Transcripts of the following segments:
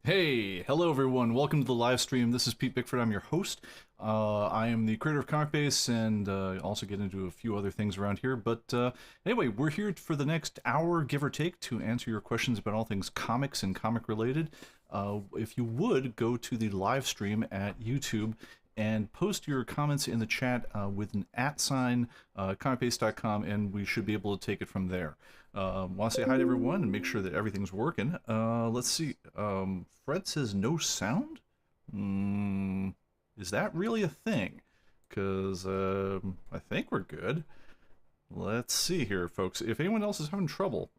Hey, hello everyone. Welcome to the live stream. This is Pete Bickford. I'm your host. I am the creator of ComicBase and also get into a few other things around here. But anyway, we're here for the next hour, give or take, to answer your questions about all things comics and comic related. If you would, go to the live stream at YouTube and post your comments in the chat with an @, comicbase.com, and we should be able to take it from there. Want to say hi to everyone and make sure that everything's working. Let's see. Fred says no sound? Is that really a thing? Because I think we're good. Let's see here, folks. If anyone else is having trouble,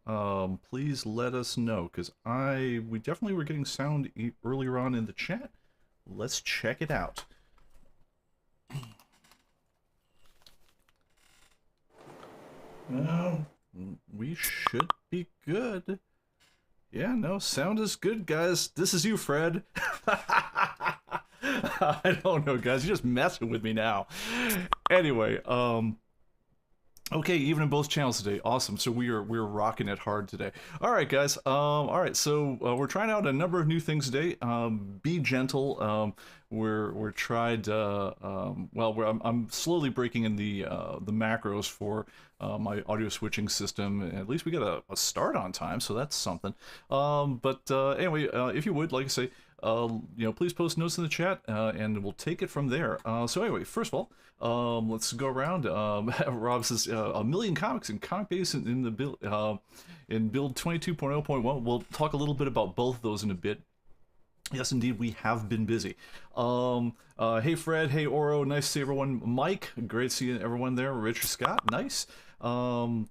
please let us know, because we definitely were getting sound earlier on in the chat. Let's check it out. We should be good. Yeah, no, sound is good, guys. This is you, Fred. I don't know, guys. You're just messing with me now. Anyway, okay, even in both channels today. Awesome. So we're rocking it hard today. All right, guys. All right. So we're trying out a number of new things today. Be gentle. We're tried. I'm slowly breaking in the macros for my audio switching system. At least we got a start on time, so that's something. Anyway, if you would, like I say, please post notes in the chat, and we'll take it from there. So anyway, first of all, let's go around. Rob says a million comics in ComicBase in the build in build 22.0.1. We'll talk a little bit about both of those in a bit. Yes, indeed, we have been busy. Hey Fred, hey Oro, nice to see everyone. Mike, great seeing everyone there. Richard Scott, nice. Tim,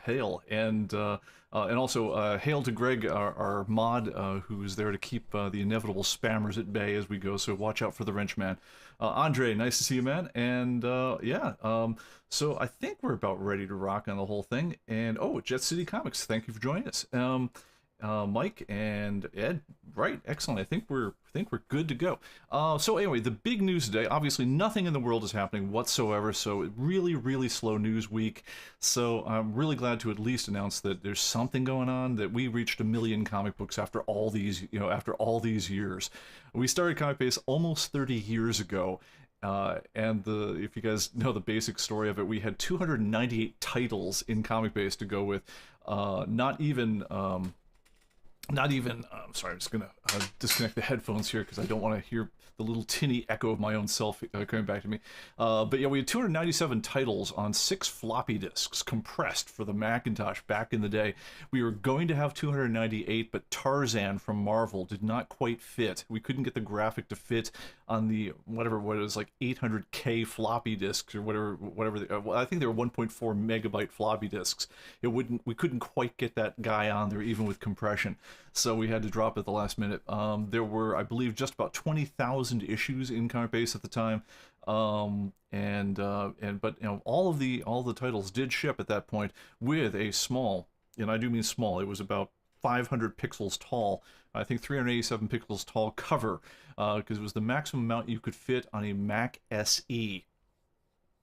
hail, and also hail to Greg, our mod, who's there to keep the inevitable spammers at bay as we go. So watch out for the wrenchman. Andre, nice to see you, man. And so I think we're about ready to rock on the whole thing. And Jet City Comics, thank you for joining us. Mike and Ed, right? Excellent. I think we're good to go. So anyway, the big news today. Obviously, nothing in the world is happening whatsoever. So really slow news week. So I'm really glad to at least announce that there's something going on. That we reached 1 million comic books after all these, after all these years. We started ComicBase almost 30 years ago. And if you guys know the basic story of it, we had 298 titles in ComicBase to go with. Sorry, I'm just gonna disconnect the headphones here because I don't want to hear the little tinny echo of my own self coming back to me. But yeah, we had 297 titles on 6 floppy disks, compressed for the Macintosh back in the day. We were going to have 298, but Tarzan from Marvel did not quite fit. We couldn't get the graphic to fit on the what it was, like 800K floppy disks or whatever. I think they were 1.4 megabyte floppy disks. We couldn't quite get that guy on there even with compression. So we had to drop it at the last minute. There were, I believe, just about 20,000 issues in ComicBase at the time, but all the titles did ship at that point with a small, and I do mean small. It was about 500 pixels tall. I think 387 pixels tall cover, because it was the maximum amount you could fit on a Mac SE.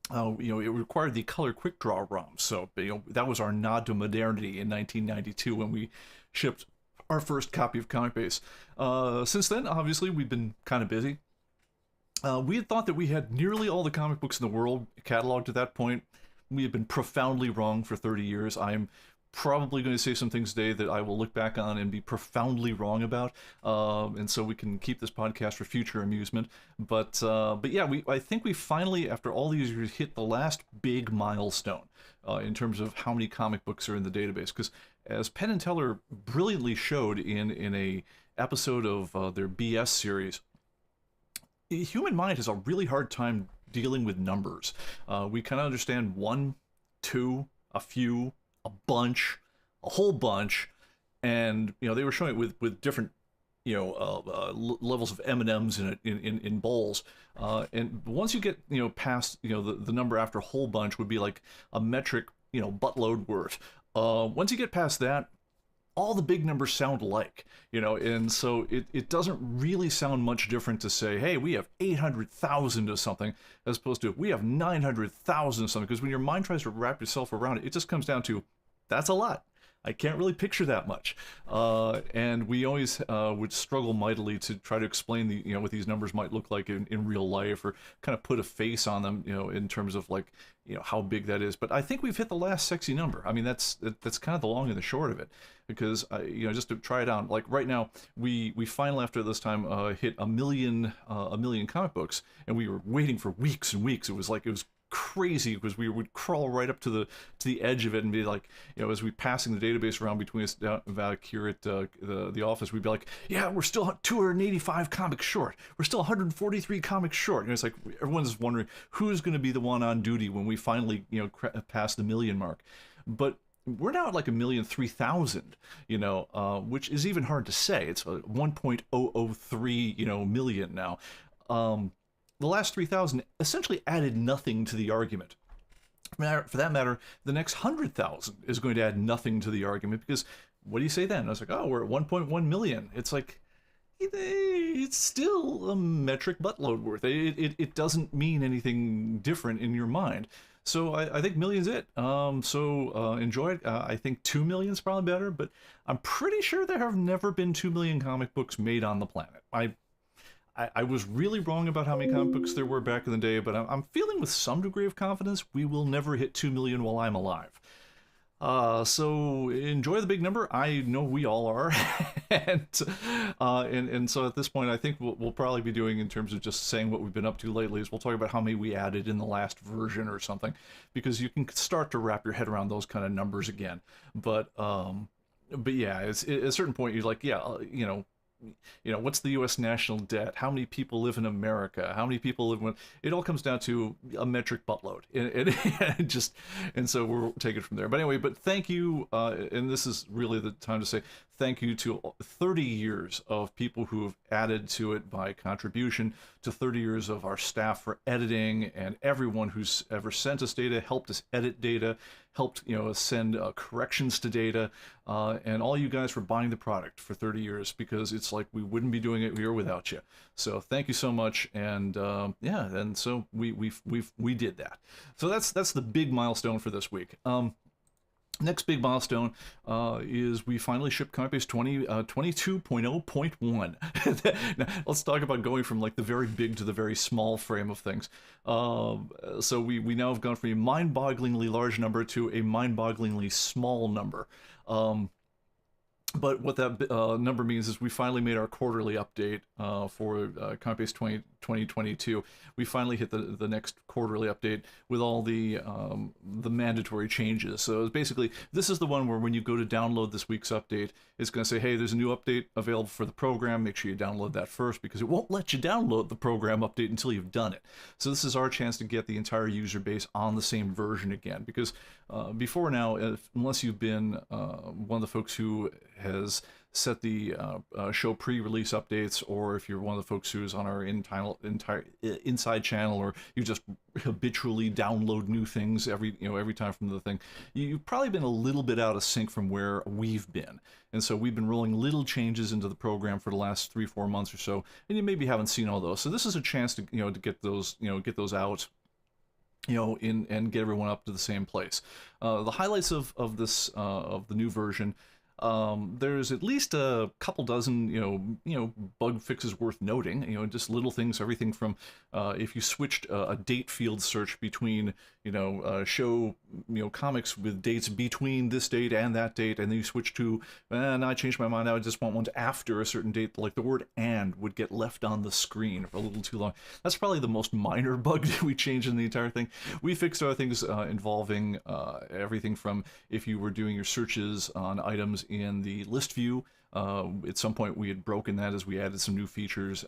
It required the color quick draw ROM, so that was our nod to modernity in 1992 when we shipped our first copy of ComicBase. Since then, obviously, we've been kind of busy. We had thought that we had nearly all the comic books in the world cataloged at that point. We had been profoundly wrong for 30 years. I'm probably going to say some things today that I will look back on and be profoundly wrong about, and so we can keep this podcast for future amusement. But yeah, I think we finally, after all these years, hit the last big milestone in terms of how many comic books are in the database. Because as Penn and Teller brilliantly showed in a episode of their BS series, the human mind has a really hard time dealing with numbers. We kind of understand 1, 2, a few, a bunch, a whole bunch, and they were showing it with different levels of M&Ms in bowls, and once you get past the number after a whole bunch would be like a metric buttload worth. Once you get past that, all the big numbers sound alike, and so it doesn't really sound much different to say, hey, we have 800,000 of something, as opposed to we have 900,000 of something, because when your mind tries to wrap yourself around it, it just comes down to, that's a lot. I can't really picture that much. And we always would struggle mightily to try to explain what these numbers might look like in real life, or kind of put a face on them, in terms of like, how big that is. But I think we've hit the last sexy number. I mean, that's kind of the long and the short of it, because just to try it out, like right now, we finally, after this time, hit a million comic books, and we were waiting for weeks and weeks. It was crazy, because we would crawl right up to the edge of it and be like, as we passing the database around between us back here at the office, we'd be like, yeah, we're still 285 comics short, we're still 143 comics short. It's like everyone's wondering who's going to be the one on duty when we finally pass the million mark. But we're now at like 1,003,000, which is even hard to say. It's 1.003 million now. The last 3,000 essentially added nothing to the argument. For that matter, the next 100,000 is going to add nothing to the argument, because what do you say then? I was like, oh, we're at 1.1 million. It's like, it's still a metric buttload worth. It doesn't mean anything different in your mind. So I think million's it. So enjoy it. I think 2 million is probably better, but I'm pretty sure there have never been 2 million comic books made on the planet. I was really wrong about how many comic books there were back in the day, but I'm feeling with some degree of confidence we will never hit 2 million while I'm alive. So enjoy the big number. I know we all are. and so at this point, I think we'll probably be doing, in terms of just saying what we've been up to lately, is we'll talk about how many we added in the last version or something, because you can start to wrap your head around those kind of numbers again. But yeah, at a certain point, you're like, yeah, what's the U.S. national debt? How many people live in America? How many people live in... It all comes down to a metric buttload. And so we'll take it from there. But anyway, thank you, and this is really the time to say thank you to 30 years of people who have added to it by contribution, to 30 years of our staff for editing, and everyone who's ever sent us data, helped us edit data, helped send corrections to data, and all you guys for buying the product for 30 years, because it's like we wouldn't be doing it here without you. So thank you so much, and yeah, and so we did that. So that's the big milestone for this week. Next big milestone is we finally shipped ComicBase 22.0.1. Now, let's talk about going from like the very big to the very small frame of things. So we now have gone from a mind-bogglingly large number to a mind-bogglingly small number. But what that number means is we finally made our quarterly update for ComicBase 2022. We finally hit the next quarterly update with all the mandatory changes. So it's basically, this is the one where when you go to download this week's update, it's going to say, hey, there's a new update available for the program. Make sure you download that first, because it won't let you download the program update until you've done it. So this is our chance to get the entire user base on the same version again, because before now, unless you've been one of the folks who has set the show pre-release updates, or if you're one of the folks who's on our inside channel, or you just habitually download new things every time from the thing, you've probably been a little bit out of sync from where we've been. And so we've been rolling little changes into the program for the last 3-4 months or so, and you maybe haven't seen all those. So this is a chance to to get those out, and get everyone up to the same place. The highlights of this of the new version. There's at least a couple dozen, bug fixes worth noting. Just little things, everything from if you switched a date field search between, show, comics with dates between this date and that date, and then you switch to, and I changed my mind, I just want ones after a certain date, like the word "and" would get left on the screen for a little too long. That's probably the most minor bug that we changed in the entire thing. We fixed other things involving everything from if you were doing your searches on items in the list view. At some point we had broken that as we added some new features.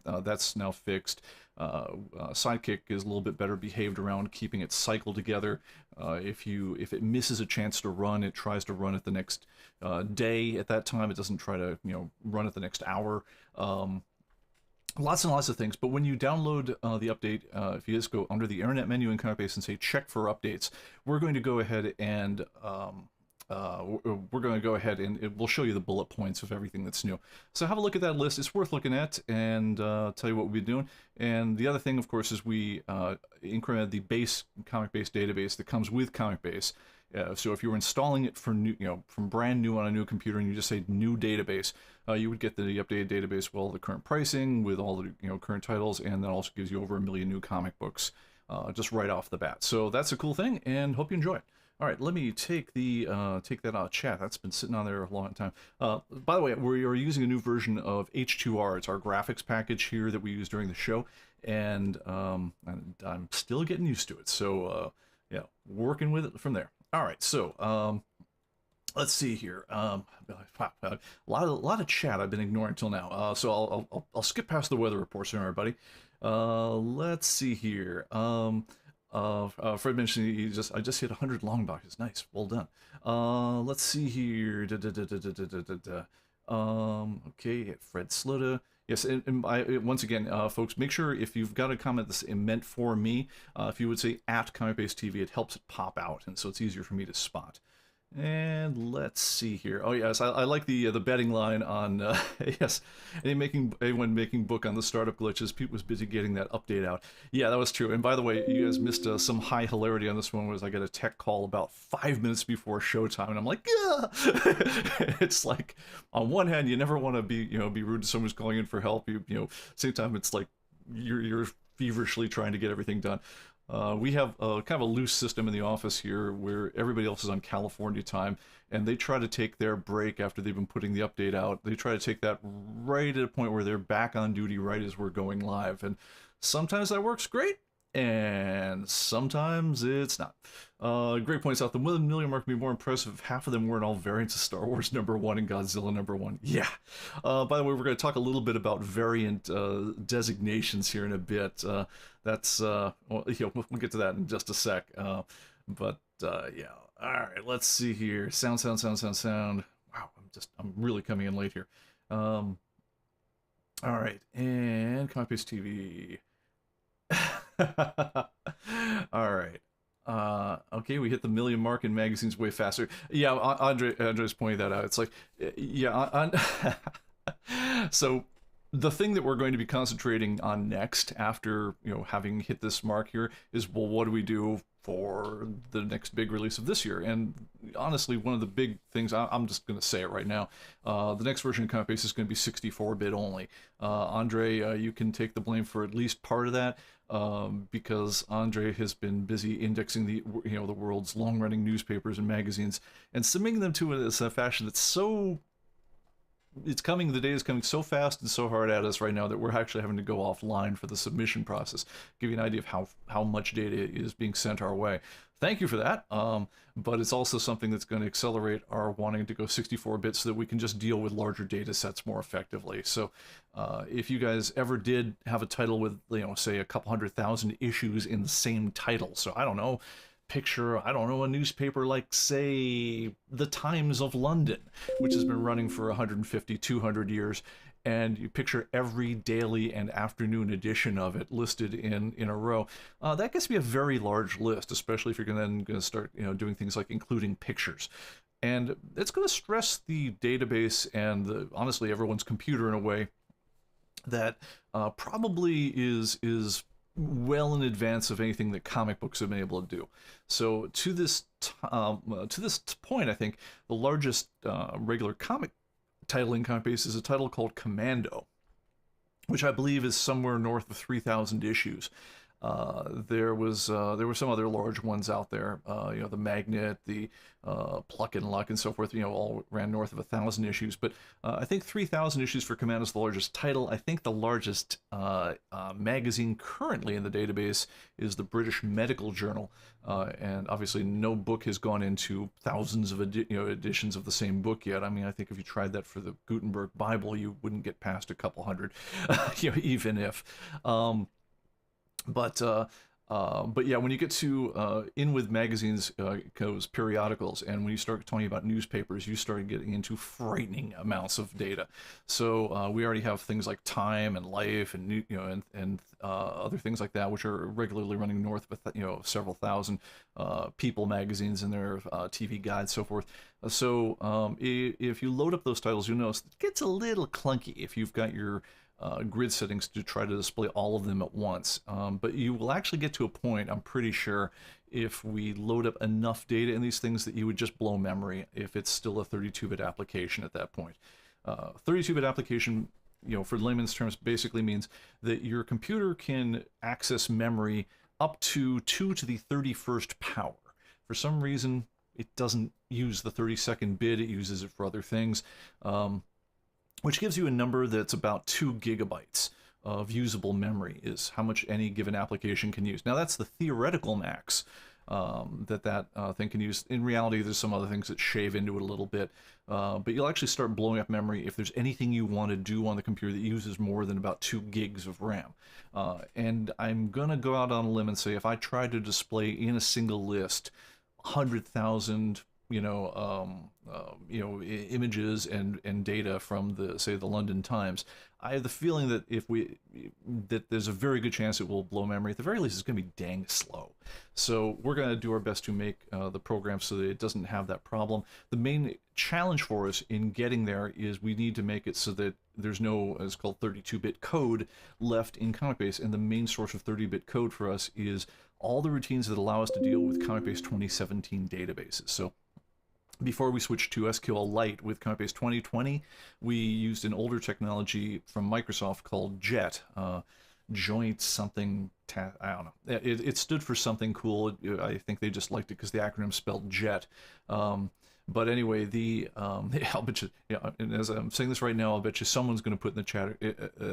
That's now fixed. Sidekick is a little bit better behaved around keeping it cycled together. If it misses a chance to run, it tries to run it the next day at that time. It doesn't try to run it the next hour. Lots and lots of things. But when you download the update, if you just go under the Internet menu in ComicBase and say check for updates, we're going to go ahead and we'll show you the bullet points of everything that's new. So have a look at that list. It's worth looking at, and tell you what we've been doing. And the other thing, of course, is we incremented the base ComicBase database that comes with ComicBase. So if you were installing it for new, from brand new on a new computer, and you just say new database, you would get the updated database with all the current pricing, with all the current titles, and that also gives you over 1 million new comic books just right off the bat. So that's a cool thing, and hope you enjoy it. All right, let me take that out of chat. That's been sitting on there a long time. By the way, we are using a new version of H2R. It's our graphics package here that we use during the show, and I'm still getting used to it. So yeah, working with it from there. All right, so let's see here. A lot of chat I've been ignoring until now. So I'll skip past the weather reports here, everybody. Let's see here. Fred mentioned I just hit 100 long boxes. Nice, well done. Let's see here. Okay, Fred Slota. Yes, and once again, folks, make sure if you've got a comment that's meant for me, if you would say at ComicBase TV, it helps it pop out, and so it's easier for me to spot. And let's see here. Oh yes, I like the betting line on yes. Anyone making book on the startup glitches. Pete was busy getting that update out. Yeah, that was true. And by the way, you guys missed some high hilarity on this one. Was I got a tech call about 5 minutes before showtime, and I'm like, yeah. It's like on one hand, you never want to be rude to someone who's calling in for help. Same time, it's like you're feverishly trying to get everything done. We have kind of a loose system in the office here where everybody else is on California time, and they try to take their break after they've been putting the update out. They try to take that right at a point where they're back on duty right as we're going live. And sometimes that works great, and sometimes it's not. Great points out. The 1 million mark would be more impressive if half of them weren't all variants of Star Wars #1 and Godzilla #1. Yeah. By the way, we're going to talk a little bit about variant designations here in a bit. That's we'll get to that in just a sec. But yeah. All right. Let's see here. Sound. Wow. I'm really coming in late here. All right. And ComicBase TV. All right. Okay, we hit the 1 million mark in magazines way faster. Yeah, Andre's pointed that out. It's like, yeah, so the thing that we're going to be concentrating on next after, having hit this mark here is, well, what do we do for the next big release of this year? And honestly, one of the big things, I'm just going to say it right now, the next version of ComicBase is going to be 64-bit only. Andre, you can take the blame for at least part of that. Because Andre has been busy indexing the world's long-running newspapers and magazines and submitting them to us in a fashion that's the day is coming so fast and so hard at us right now that we're actually having to go offline for the submission process. Give you an idea of how much data is being sent our way. Thank you for that. But it's also something that's going to accelerate our wanting to go 64-bit so that we can just deal with larger data sets more effectively. So if you guys ever did have a title with, say a couple 100,000 issues in the same title, so I don't know, picture, a newspaper like, say, The Times of London, which has been running for 150, 200 years, and you picture every daily and afternoon edition of it listed in a row. That gets to be a very large list, especially if you're then going to start doing things like including pictures. And it's going to stress the database and honestly everyone's computer in a way that probably is well in advance of anything that comic books have been able to do. So to this point, I think the largest regular comic title in ComicBase is a title called Commando, which I believe is somewhere north of 3,000 issues. There were some other large ones out there, the Magnet, the Pluck and Luck, and so forth. All ran north of 1,000 issues. But I think 3,000 issues for Commando is the largest title. I think the largest magazine currently in the database is the British Medical Journal, and obviously no book has gone into thousands of editions of the same book yet. I mean, I think if you tried that for the Gutenberg Bible, you wouldn't get past a couple hundred, even if. But yeah, when you get to in with magazines goes periodicals, and when you start talking about newspapers, you start getting into frightening amounts of data. So we already have things like Time and Life and and other things like that, which are regularly running north of several thousand. People magazines and their TV guides, so forth. So if you load up those titles, you'll notice it gets a little clunky if you've got your grid settings to try to display all of them at once. But you will actually get to a point, I'm pretty sure, if we load up enough data in these things that you would just blow memory if it's still a 32-bit application at that point. 32-bit application, for layman's terms, basically means that your computer can access memory up to 2 to the 31st power. For some reason, it doesn't use the 32nd bit, it uses it for other things, which gives you a number that's about 2 gigabytes of usable memory is how much any given application can use. Now that's the theoretical max that thing can use. In reality, there's some other things that shave into it a little bit, but you'll actually start blowing up memory if there's anything you want to do on the computer that uses more than about 2 gigs of RAM. And I'm gonna go out on a limb and say if I try to display in a single list 100,000 images and data from the London Times, I have the feeling that that there's a very good chance it will blow memory. At the very least, it's going to be dang slow. So we're going to do our best to make the program so that it doesn't have that problem. The main challenge for us in getting there is we need to make it so that there's no, it's called 32-bit code left in ComicBase, and the main source of 30-bit code for us is all the routines that allow us to deal with ComicBase 2017 databases. So before we switched to SQLite with ComicBase 2020, we used an older technology from Microsoft called JET, Joint something, I don't know. It stood for something cool. I think they just liked it because the acronym spelled JET. But anyway, I'll bet you, and as I'm saying this right now, I'll bet you someone's going to put in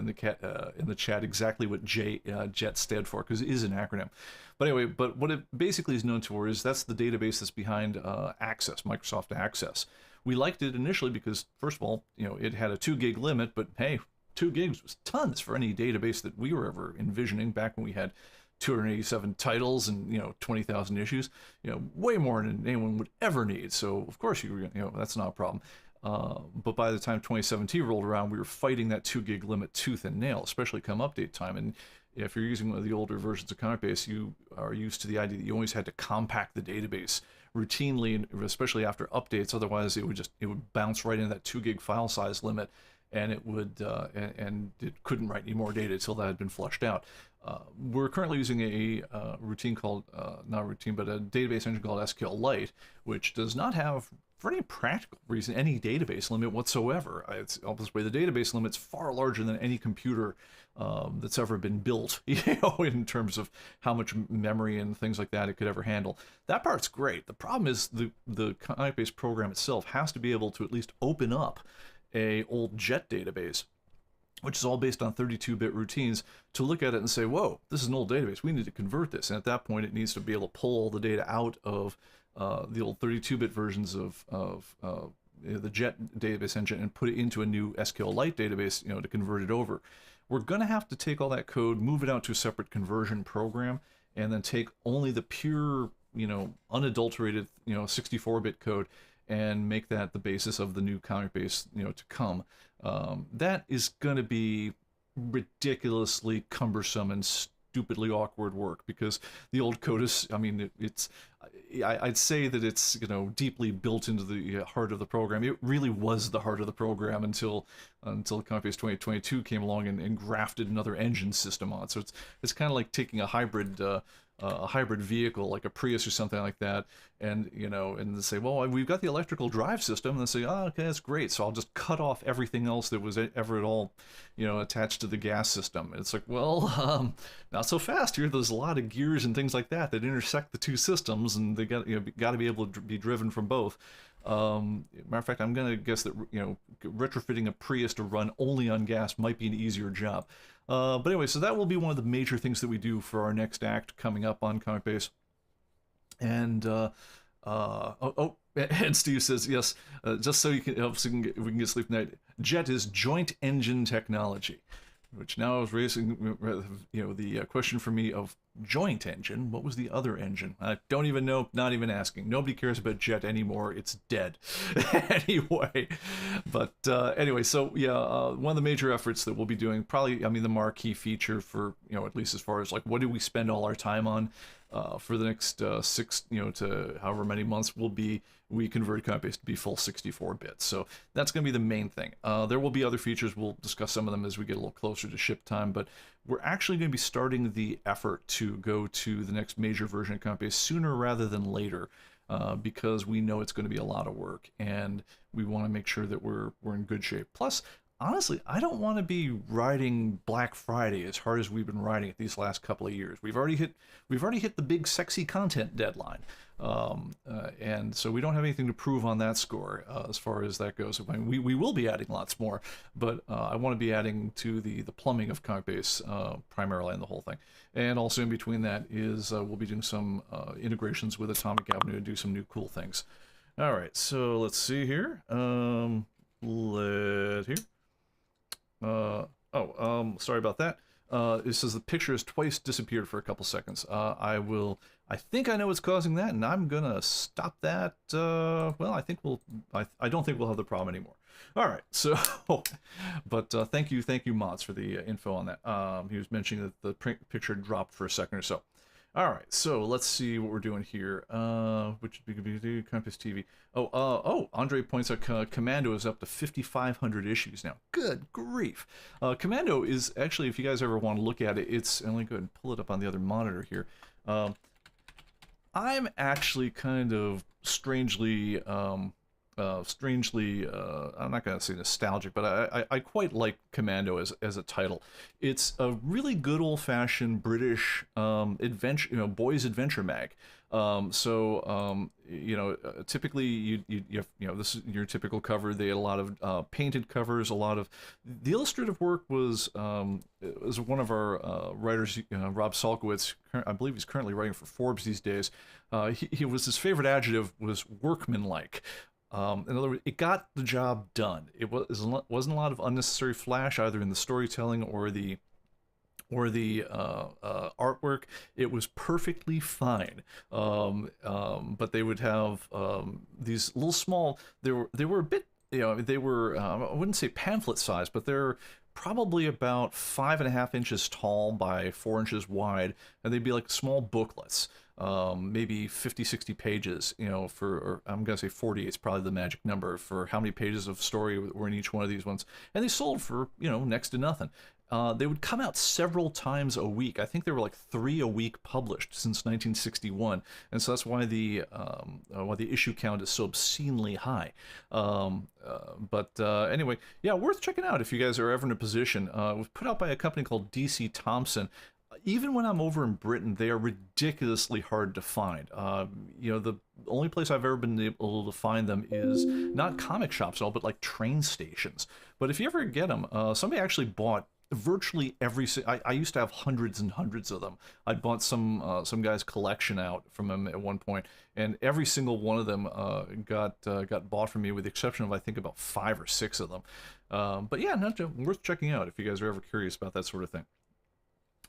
the chat exactly what JET stood for, because it is an acronym. But anyway, what it basically is known for is that's the database that's behind Access, Microsoft Access. We liked it initially because, first of all, it had a 2 gig limit, but hey, 2 gigs was tons for any database that we were ever envisioning back when we had 287 titles and 20,000 issues, way more than anyone would ever need. So of course that's not a problem. But by the time 2017 rolled around, we were fighting that 2 gig limit tooth and nail, especially come update time. And if you're using one of the older versions of ComicBase, you are used to the idea that you always had to compact the database routinely, and especially after updates. Otherwise, it would bounce right into that 2 gig file size limit, and it would and it couldn't write any more data until that had been flushed out. We're currently using a routine called, not a routine, but a database engine called SQLite, which does not have, for any practical reason, any database limit whatsoever. It's this way, the database limit's far larger than any computer that's ever been built, in terms of how much memory and things like that it could ever handle. That part's great. The problem is the ComicBase program itself has to be able to at least open up a old JET database, which is all based on 32-bit routines, to look at it and say, whoa, this is an old database, we need to convert this. And at that point, it needs to be able to pull all the data out of the old 32-bit versions of the JET database engine and put it into a new SQLite database, to convert it over. We're going to have to take all that code, move it out to a separate conversion program, and then take only the pure, unadulterated, 64-bit code and make that the basis of the new ComicBase, to come. That is going to be ridiculously cumbersome and stupidly awkward work, because the old code is, I'd say that it's, deeply built into the heart of the program. It really was the heart of the program until ComicBase 2022 came along and grafted another engine system on. So it's kind of like taking a hybrid vehicle like a Prius or something like that, and and they say, well, we've got the electrical drive system, and they say, oh, okay, that's great, so I'll just cut off everything else that was ever at all attached to the gas system. And it's like, well, not so fast here. There's a lot of gears and things like that intersect the two systems, and they got to be able to be driven from both. Matter of fact, I'm gonna guess that retrofitting a Prius to run only on gas might be an easier job. But anyway, so that will be one of the major things that we do for our next act coming up on ComicBase. And and Steve says, yes, just so we can get sleep tonight. JET is Joint Engine Technology, which now is raising the question for me of joint engine. What was the other engine? I don't even know, not even asking. Nobody cares about JET anymore. It's dead. Anyway, but anyway, so yeah, one of the major efforts that we'll be doing, probably, the marquee feature for, at least as far as like, what do we spend all our time on? for the next 6, to however many months we converted ComicBase to be full 64-bit. So that's going to be the main thing. There will be other features. We'll discuss some of them as we get a little closer to ship time, but we're actually going to be starting the effort to go to the next major version of ComicBase sooner rather than later, because we know it's going to be a lot of work, and we want to make sure that we're in good shape. Plus, honestly, I don't want to be riding Black Friday as hard as we've been riding it these last couple of years. We've already hit the big sexy content deadline, and so we don't have anything to prove on that score as far as that goes. I mean, we will be adding lots more, but I want to be adding to the plumbing of ComicBase primarily, and the whole thing. And also in between that is we'll be doing some integrations with Atomic Avenue to do some new cool things. All right, so let's see here. Sorry about that. It says the picture has twice disappeared for a couple seconds. I think I know what's causing that, and I'm gonna stop that. Well, I don't think we'll have the problem anymore. All right, so, but thank you, mods, for the info on that. He was mentioning that the picture dropped for a second or so. All right, so let's see what we're doing here. Which Compass TV. Andre points out Commando is up to 5,500 issues now. Good grief. Commando is actually, if you guys ever want to look at it, I'm going to go ahead and pull it up on the other monitor here. I'm actually kind of strangely, I'm not going to say nostalgic, but I quite like Commando as a title. It's a really good old-fashioned British adventure, boys' adventure mag. Typically you have, this is your typical cover. They had a lot of painted covers. A lot of the illustrative work was one of our writers, Rob Salkowitz. I believe he's currently writing for Forbes these days. His favorite adjective was workmanlike. In other words, it got the job done. It wasn't a lot of unnecessary flash either in the storytelling or the artwork. It was perfectly fine. But they would have these little small. They were a bit. They were. I wouldn't say pamphlet size, but they're probably about 5.5 inches tall by 4 inches wide, and they'd be like small booklets. Maybe 50-60 pages, or I'm gonna say 40 is probably the magic number for how many pages of story were in each one of these ones, and they sold for next to nothing. They would come out several times a week. I think there were like 3 a week published since 1961, and so that's why the issue count is so obscenely high. Anyway, yeah, worth checking out if you guys are ever in a position. It was put out by a company called DC Thompson. Even when I'm over in Britain, they are ridiculously hard to find. The only place I've ever been able to find them is not comic shops at all, but like train stations. But if you ever get them, somebody actually bought virtually every. I used to have hundreds and hundreds of them. I bought some guy's collection out from him at one point, and every single one of them got bought from me, with the exception of I think about 5 or 6 of them. But yeah, worth checking out if you guys are ever curious about that sort of thing.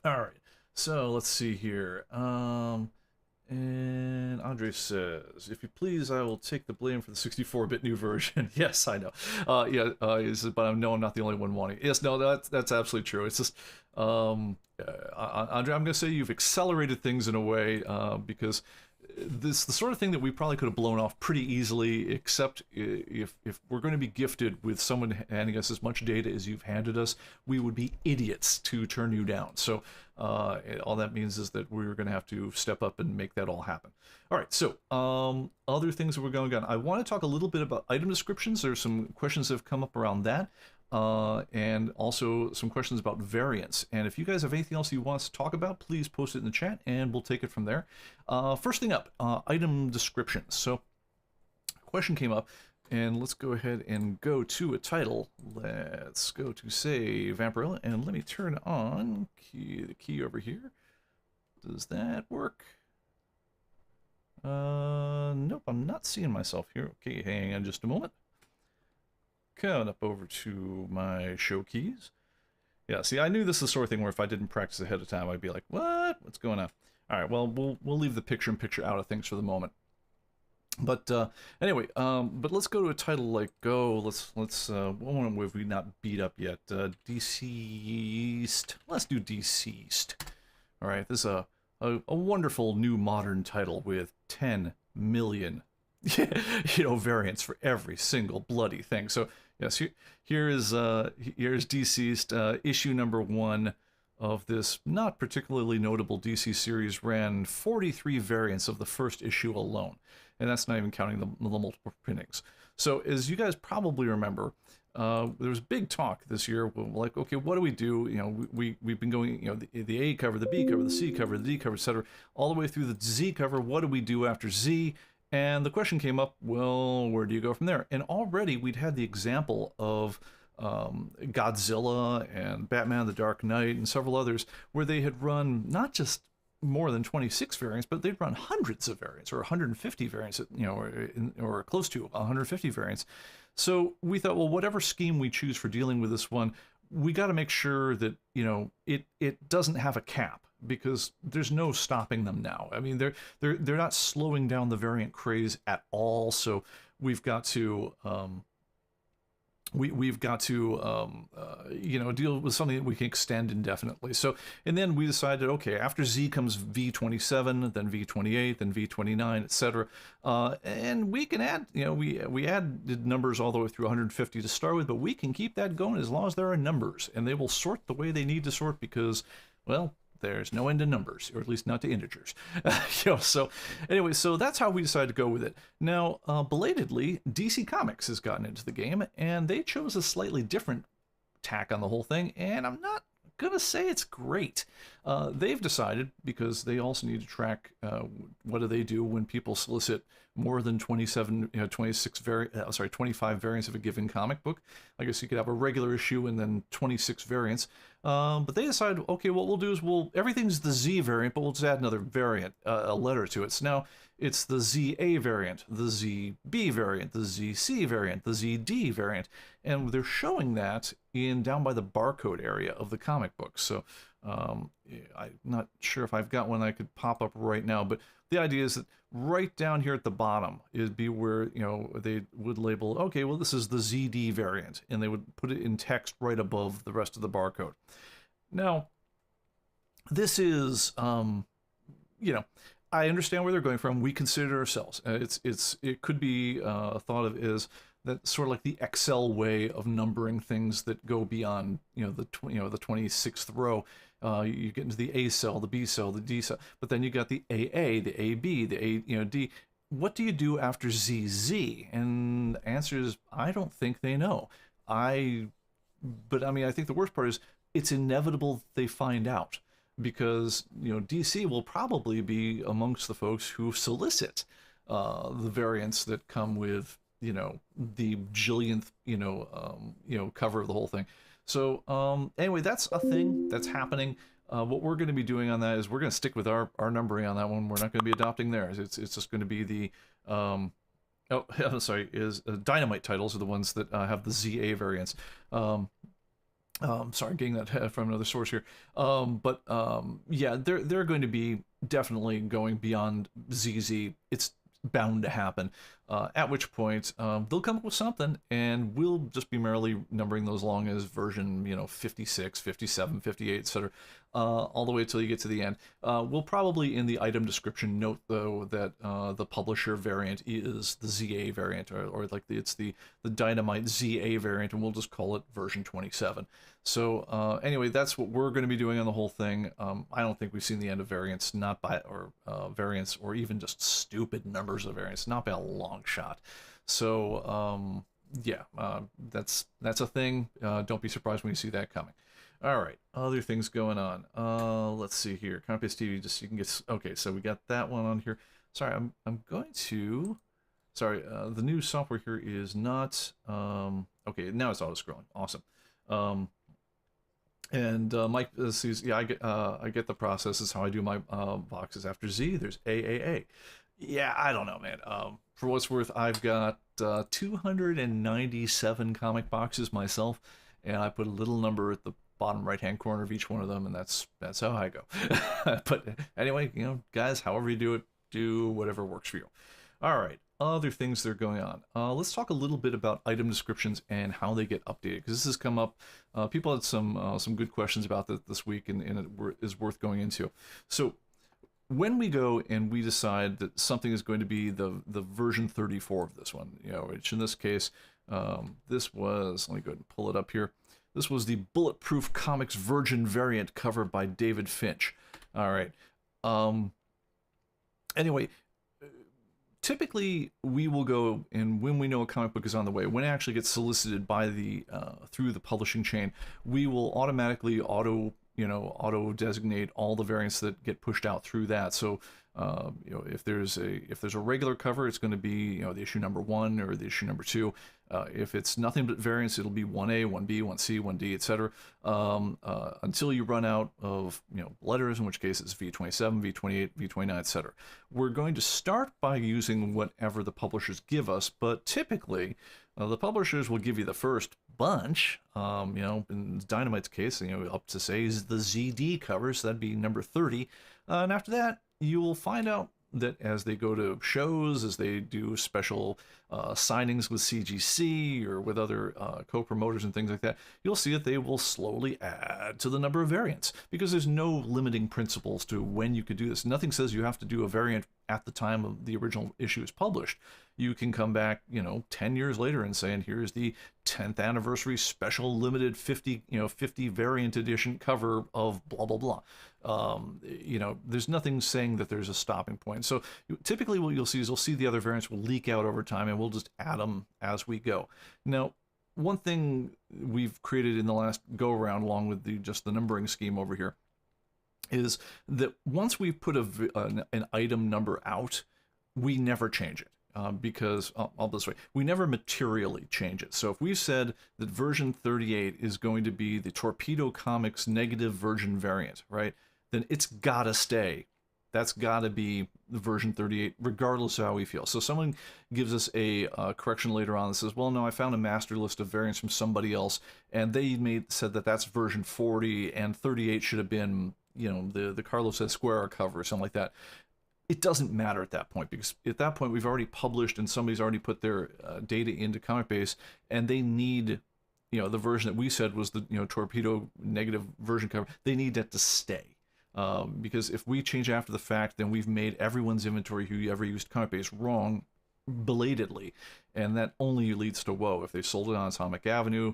All right, so let's see here. And Andre says, if you please, I will take the blame for the 64-bit new version. Yes, I know. But I know I'm not the only one wanting it. Yes, no, that's absolutely true. It's just, Andre, I'm going to say you've accelerated things in a way, because this the sort of thing that we probably could have blown off pretty easily, except if we're going to be gifted with someone handing us as much data as you've handed us, we would be idiots to turn you down. So all that means is that we're going to have to step up and make that all happen. All right, so other things that we're going on. I want to talk a little bit about item descriptions. There's some questions that have come up around that. And also some questions about variants. And if you guys have anything else you want us to talk about, please post it in the chat and we'll take it from there. First thing up, item descriptions. So a question came up, and let's go ahead and go to a title. Let's go to, say, Vampirella, and let me turn on the key over here. Does that work? Nope, I'm not seeing myself here. Okay, hang on just a moment. Coming up over to my show keys. Yeah, see, I knew this is the sort of thing where if I didn't practice ahead of time, I'd be like, what? What's going on? All right, well, we'll leave the picture-in-picture out of things for the moment. But anyway, but let's go to a title like let's what one have we not beat up yet? Deceased. Let's do Deceased. All right, this is a a wonderful new modern title with 10 million variants for every single bloody thing. So yes, here's Deceased, issue number 1 of this not particularly notable DC series. Ran 43 variants of the first issue alone, and that's not even counting the multiple printings. So as you guys probably remember, there was big talk this year, like, okay, what do we do? We've been going, the A cover, the B cover, the C cover, the D cover, etc., all the way through the Z cover. What do we do after Z? And the question came up, well, where do you go from there? And already we'd had the example of Godzilla and Batman the Dark Knight and several others where they had run not just more than 26 variants, but they'd run hundreds of variants, or 150 variants, or close to 150 variants. So we thought, well, whatever scheme we choose for dealing with this one, we got to make sure that it doesn't have a cap, because there's no stopping them now. I mean, they're not slowing down the variant craze at all. So we've got to we've got to deal with something that we can extend indefinitely. So, and then we decided, okay, after Z comes V27, then V28, then V29, etc. And we can add, we added numbers all the way through 150 to start with, but we can keep that going as long as there are numbers, and they will sort the way they need to sort, because, well, there's no end to numbers, or at least not to integers. So anyway, so that's how we decided to go with it. Now, belatedly, DC Comics has gotten into the game, and they chose a slightly different tack on the whole thing, and I'm not gonna say it's great. They've decided, because they also need to track what do they do when people solicit more than 25 variants of a given comic book. I guess you could have a regular issue and then 26 variants. But they decided, okay, what we'll do is everything's the Z variant, but we'll just add another variant, a letter to it. So now it's the ZA variant, the ZB variant, the ZC variant, the ZD variant, and they're showing that down by the barcode area of the comic book. So I'm not sure if I've got one I could pop up right now, but the idea is that right down here at the bottom it'd be where they would label, okay, well, this is the ZD variant, and they would put it in text right above the rest of the barcode. Now, this is I understand where they're going from. We consider it ourselves. It could be thought of as that sort of like the Excel way of numbering things that go beyond the 26th row. You get into the A cell, the B cell, the D cell, but then you got the AA, the AB, the D. What do you do after ZZ? And the answer is, I don't think they know. But I mean, I think the worst part is it's inevitable they find out, because DC will probably be amongst the folks who solicit the variants that come with the jillionth cover of the whole thing. So anyway, that's a thing that's happening. What we're going to be doing on that is we're going to stick with our numbering on that one. We're not going to be adopting theirs. It's just going to be the Dynamite titles are the ones that have the ZA variants. Sorry, getting that from another source here. Yeah, they're going to be definitely going beyond ZZ. It's bound to happen. At which point they'll come up with something, and we'll just be merrily numbering those along as version 56, 57, 58, etc. All the way till you get to the end. We'll probably in the item description note, though, that the publisher variant is the ZA variant, or like it's the Dynamite ZA variant, and we'll just call it version 27. So anyway, that's what we're going to be doing on the whole thing. I don't think we've seen the end of variants, variants, or even just stupid numbers of variants, not by a long shot. So yeah, that's a thing. Don't be surprised when you see that coming. All right, other things going on. Let's see here. ComicBase TV, just so you can get. Okay, so we got that one on here. Sorry, I'm going to. Sorry, the new software here is not. Okay, now it's auto scrolling. Awesome. And Mike sees. Yeah, I get the process. Is how I do my boxes. After Z, there's AAA. Yeah, I don't know, man. For what's worth, I've got 297 comic boxes myself, and I put a little number at the bottom right-hand corner of each one of them, and that's how I go. But anyway, guys, however you do it, do whatever works for you. All right, other things that are going on. Let's talk a little bit about item descriptions and how they get updated, because this has come up. People had some good questions about that this week, and it is worth going into. So when we go and we decide that something is going to be the version 34 of this one, which in this case, this was, let me go ahead and pull it up here. This was the Bulletproof Comics Virgin variant cover by David Finch. All right. Anyway, typically we will go, and when we know a comic book is on the way, when it actually gets solicited by the through the publishing chain, we will automatically auto designate all the variants that get pushed out through that. So if there's a regular cover, it's going to be the issue number 1 or the issue number 2. If it's nothing but variants, it'll be 1A, 1B, 1C, 1D, etc. Until you run out of letters, in which case it's V27, V28, V29, etc. We're going to start by using whatever the publishers give us, but typically the publishers will give you the first bunch. In Dynamite's case, up to say is the ZD covers, that'd be number 30, and after that you will find out that as they go to shows, as they do special signings with CGC or with other co-promoters and things like that, you'll see that they will slowly add to the number of variants, because there's no limiting principles to when you could do this. Nothing says you have to do a variant at the time of the original issue is published. You can come back 10 years later and say, and here's the 10th anniversary special limited 50 variant edition cover of blah blah blah. There's nothing saying that there's a stopping point. So typically what you'll see is the other variants will leak out over time, and we'll just add them as we go. Now, one thing we've created in the last go around, along with just the numbering scheme over here, is that once we put an item number out, we never change it. Because, I'll this way, we never materially change it. So if we said that version 38 is going to be the Torpedo Comics negative version variant, right, then it's gotta stay. That's gotta be the version 38, regardless of how we feel. So someone gives us a correction later on that says, well, no, I found a master list of variants from somebody else, and they said that that's version 40, and 38 should have been, the Carlos Esquerra cover or something like that. It doesn't matter at that point, because at that point we've already published and somebody's already put their data into ComicBase, and they need, the version that we said was the Torpedo negative version cover. They need that to stay, because if we change after the fact, then we've made everyone's inventory who ever used ComicBase wrong belatedly, and that only leads to woe. If they sold it on Atomic Avenue,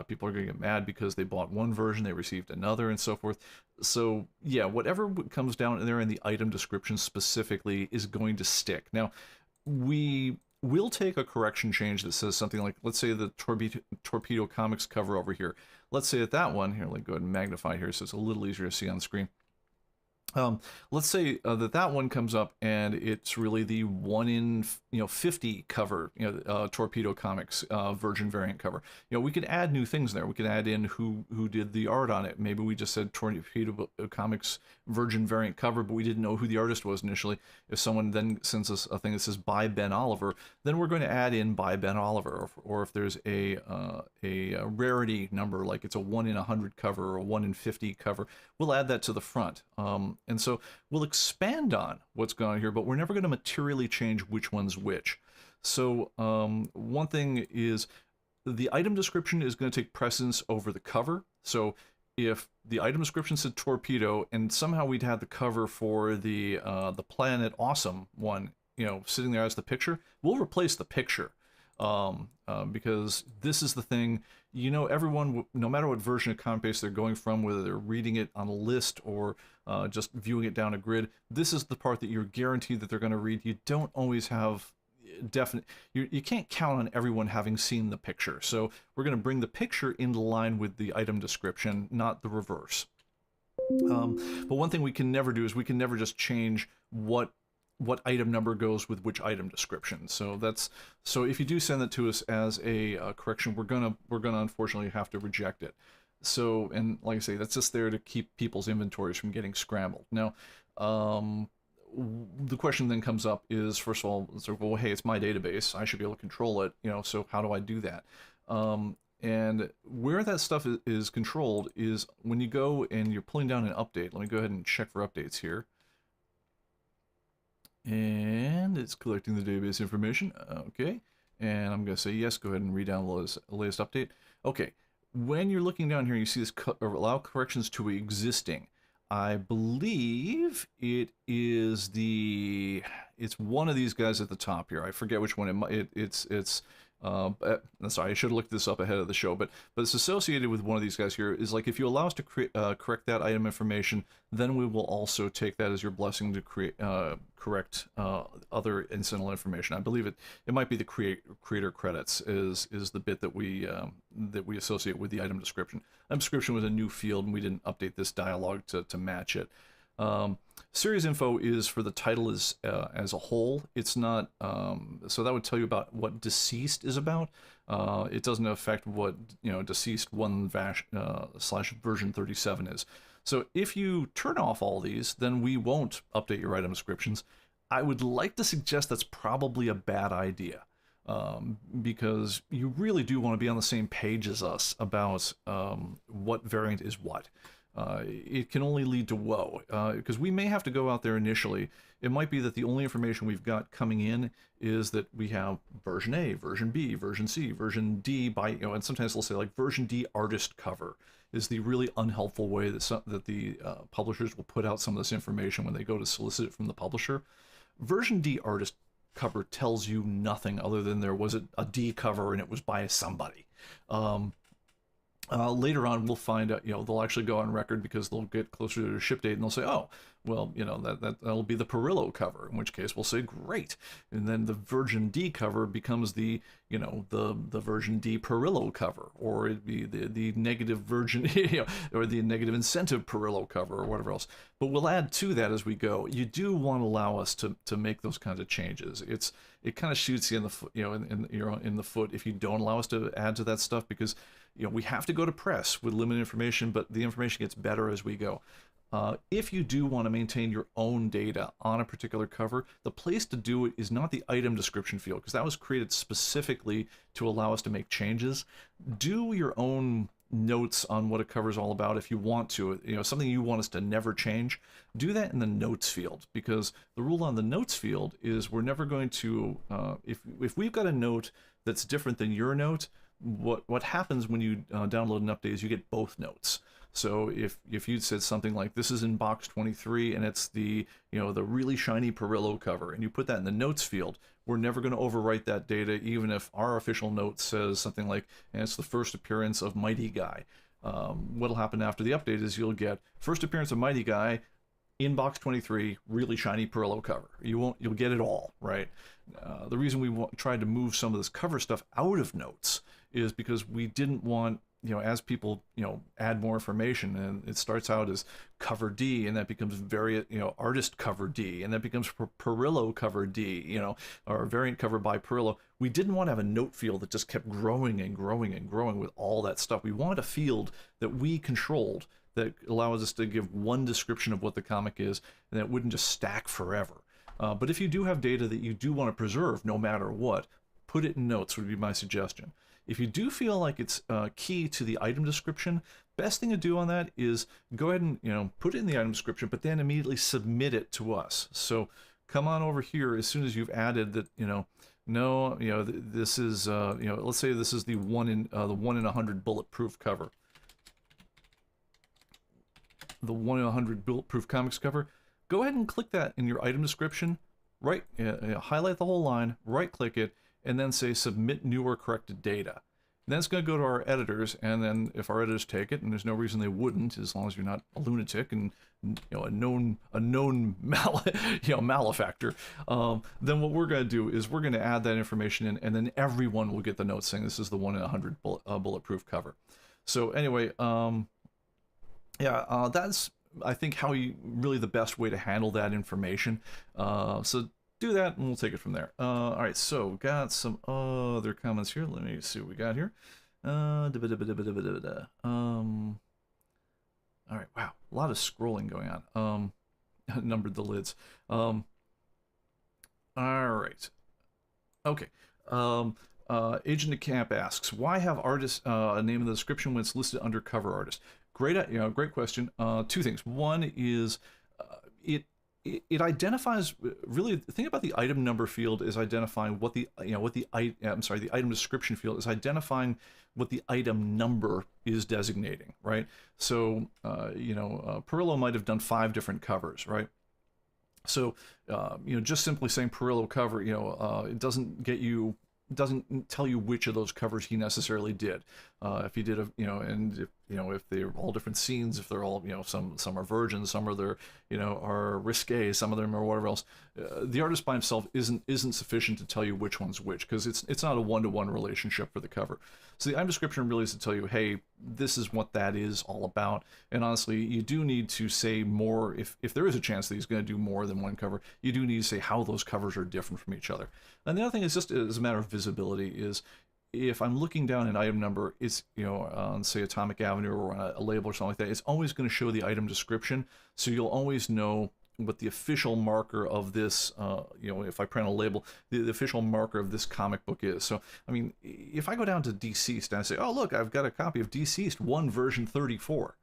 people are going to get mad because they bought one version, they received another, and so forth. So yeah, whatever comes down there in the item description specifically is going to stick. Now, we will take a correction change that says something like, let's say the Torpedo Comics cover over here. Let's say that one here, let me go ahead and magnify here so it's a little easier to see on the screen. Let's say that one comes up and it's really the 1 in 50 cover, Torpedo Comics Virgin variant cover. We could add new things there. We could add in who did the art on it. Maybe we just said Torpedo Comics Virgin variant cover, but we didn't know who the artist was initially. If someone then sends us a thing that says by Ben Oliver, then we're going to add in by Ben Oliver. Or if there's a rarity number, like it's a 1 in 100 cover or a 1 in 50 cover, we'll add that to the front. And so we'll expand on what's going on here, but we're never going to materially change which one's which. So one thing is the item description is going to take precedence over the cover. So if the item description said Torpedo and somehow we'd had the cover for the Planet Awesome one, sitting there as the picture, we'll replace the picture. Because this is the thing, everyone, no matter what version of ComicBase they're going from, whether they're reading it on a list or just viewing it down a grid, this is the part that you're guaranteed that they're going to read. You don't always have you can't count on everyone having seen the picture. So we're going to bring the picture into line with the item description, not the reverse. But one thing we can never do is we can never just change what item number goes with which item description. So if you do send that to us as a correction, we're gonna unfortunately have to reject it. So, and like I say, that's just there to keep people's inventories from getting scrambled. Now, the question then comes up is, first of all, it's like, well, hey, it's my database, I should be able to control it, so how do I do that? And where that stuff is controlled is when you go and you're pulling down an update. Let me go ahead and check for updates here. And it's collecting the database information. Okay. And I'm going to say yes, go ahead and re-download the latest update. Okay. When you're looking down here, you see this allow corrections to existing. I believe it's one of these guys at the top here. I forget which one. It's sorry, I should have looked this up ahead of the show, but it's associated with one of these guys here. Is like, if you allow us to correct that item information, then we will also take that as your blessing to correct other incidental information. I believe it might be the creator credits is the bit that we associate with the item description. Item description was a new field, and we didn't update this dialogue to match it. Series info is for the title as a whole. It's not, so that would tell you about what deceased is about. It doesn't affect what, deceased 1/version 37 is. So if you turn off all these, then we won't update your item descriptions. I would like to suggest that's probably a bad idea. Because you really do want to be on the same page as us about what variant is what. It can only lead to woe, because we may have to go out there initially. It might be that the only information we've got coming in is that we have version A, version B, version C, version D and sometimes they'll say like version D artist cover is the really unhelpful way that the publishers will put out some of this information when they go to solicit it from the publisher. Version D artist cover tells you nothing other than there was a D cover and it was by somebody. Later on, we'll find out, they'll actually go on record because they'll get closer to the ship date and they'll say, oh, well, that'll be the Perillo cover, in which case we'll say, great. And then the version D cover becomes the version D Perillo cover, or it'd be the negative version, or the negative incentive Perillo cover, or whatever else. But we'll add to that as we go. You do want to allow us to make those kinds of changes. It kind of shoots you in the foot, in the foot if you don't allow us to add to that stuff, because we have to go to press with limited information, but the information gets better as we go. If you do want to maintain your own data on a particular cover, the place to do it is not the item description field, because that was created specifically to allow us to make changes. Do your own notes on what a cover is all about if you want to. Something you want us to never change, do that in the notes field, because the rule on the notes field is we're never going to, if we've got a note that's different than your note, what happens when you download an update is you get both notes. So if you'd said something like, this is in box 23 and it's the really shiny Perillo cover, and you put that in the notes field, we're never going to overwrite that data, even if our official note says something like, and it's the first appearance of Mighty Guy. What'll happen after the update is you'll get first appearance of Mighty Guy in box 23, really shiny Perillo cover. You'll get it all, right? The reason we tried to move some of this cover stuff out of notes is because we didn't want, as people, add more information, and it starts out as cover D, and that becomes artist cover D, and that becomes Perillo cover D, or variant cover by Perillo. We didn't want to have a note field that just kept growing and growing and growing with all that stuff. We wanted a field that we controlled that allows us to give one description of what the comic is, and that wouldn't just stack forever. But if you do have data that you do want to preserve no matter what, put it in notes would be my suggestion. If you do feel like it's key to the item description, best thing to do on that is go ahead and put it in the item description, but then immediately submit it to us. So come on over here as soon as you've added that, this is let's say this is the 1 in 100 bulletproof cover, the 1 in 100 bulletproof comics cover. Go ahead and click that in your item description, right? Highlight the whole line, right click it, and then say submit new or corrected data. And then it's going to go to our editors, and then if our editors take it, and there's no reason they wouldn't, as long as you're not a lunatic and a known malefactor, then what we're going to do is we're going to add that information in, and then everyone will get the note saying this is the 1 in 100 bulletproof cover. So anyway, that's I think really the best way to handle that information. So do that and we'll take it from there. All right, so got some other comments here. Let me see what we got here. All right, wow, a lot of scrolling going on. Numbered the lids. All right. Okay. Agent of Camp asks, why have artists a name in the description when it's listed under cover artist? Great question. Two things. One is it identifies, really, the thing about the item number field is identifying what the, the item description field is identifying what the item number is designating, right? So, Perillo might have done 5 different covers, right? So, just simply saying Perillo cover, it doesn't tell you which of those covers he necessarily did. If he did if they're all different scenes, if they're all, some are virgins, some are risque, some of them are whatever else. The artist by himself isn't sufficient to tell you which one's which, because it's not a one-to-one relationship for the cover. So the item description really is to tell you, hey, this is what that is all about. And honestly, you do need to say more, if there is a chance that he's going to do more than one cover, you do need to say how those covers are different from each other. And the other thing is just as a matter of visibility is, if I'm looking down an item number, it's, on, say, Atomic Avenue or on a label or something like that, it's always going to show the item description, so you'll always know what the official marker of this, if I print a label, the official marker of this comic book is. So, I mean, if I go down to Deceased and I say, oh, look, I've got a copy of Deceased 1 version 34.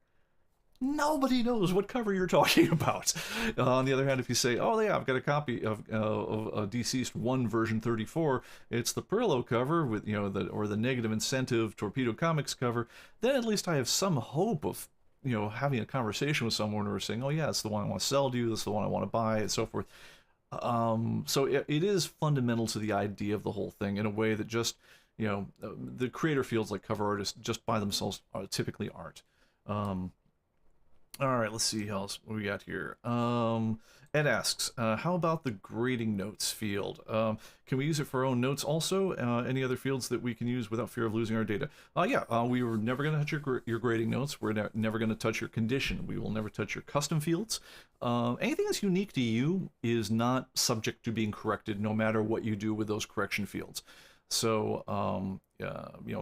Nobody knows what cover you're talking about. On the other hand, if you say, oh yeah, I've got a copy of Deceased 1 version 34, it's the Perillo cover with, or the Negative Incentive Torpedo Comics cover, then at least I have some hope of, having a conversation with someone or saying, oh yeah, it's the one I want to sell to you, that's the one I want to buy, and so forth. So it is fundamental to the idea of the whole thing in a way that just, the creator fields like cover artists just by themselves typically aren't. All right, let's see how else what we got here. Ed asks, how about the grading notes field? Can we use it for our own notes also? Any other fields that we can use without fear of losing our data? We were never going to touch your grading notes. We're never going to touch your condition. We will never touch your custom fields. Anything that's unique to you is not subject to being corrected, no matter what you do with those correction fields. So,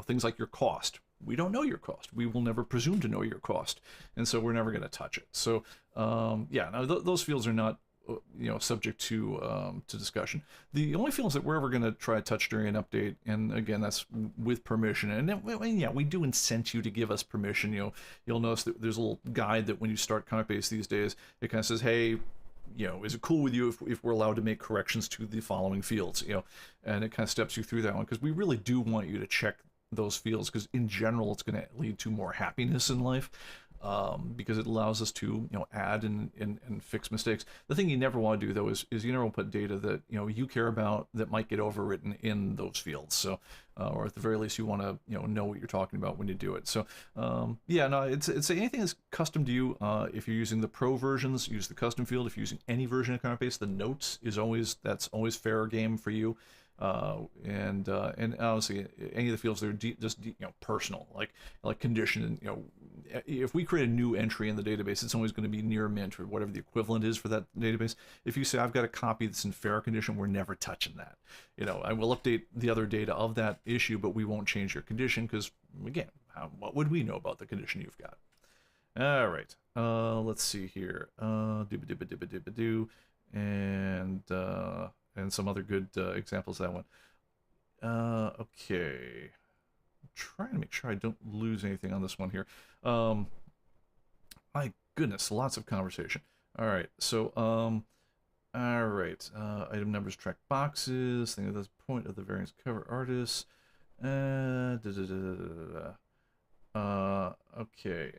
things like your cost. We don't know your cost. We will never presume to know your cost, and so we're never going to touch it. So, those fields are not, subject to discussion. The only fields that we're ever going to try to touch during an update, and again, that's with permission. And we do incent you to give us permission. You'll notice that there's a little guide that when you start ComicBase these days, it kind of says, hey, is it cool with you if we're allowed to make corrections to the following fields? And it kind of steps you through that one, because we really do want you to check those fields, because in general it's going to lead to more happiness in life, because it allows us to add and fix mistakes. The thing you never want to do though is you never want to put data that you care about that might get overwritten in those fields. So or at the very least you want to know what you're talking about when you do it. So it's anything that's custom to you. If you're using the pro versions, use the custom field. If you're using any version of ComicBase, the notes is always fair game for you. And obviously any of the fields that are just personal, like condition. If we create a new entry in the database, it's always going to be near mint or whatever the equivalent is for that database. If you say I've got a copy that's in fair condition, we're never touching that. I will update the other data of that issue, but we won't change your condition, because again, what would we know about the condition you've got? All right, let's see here. And some other good examples of that one. Okay. I'm trying to make sure I don't lose anything on this one here. My goodness, lots of conversation. All right, so, all right. Item numbers, track boxes, think of the point of the variance cover artists. Okay.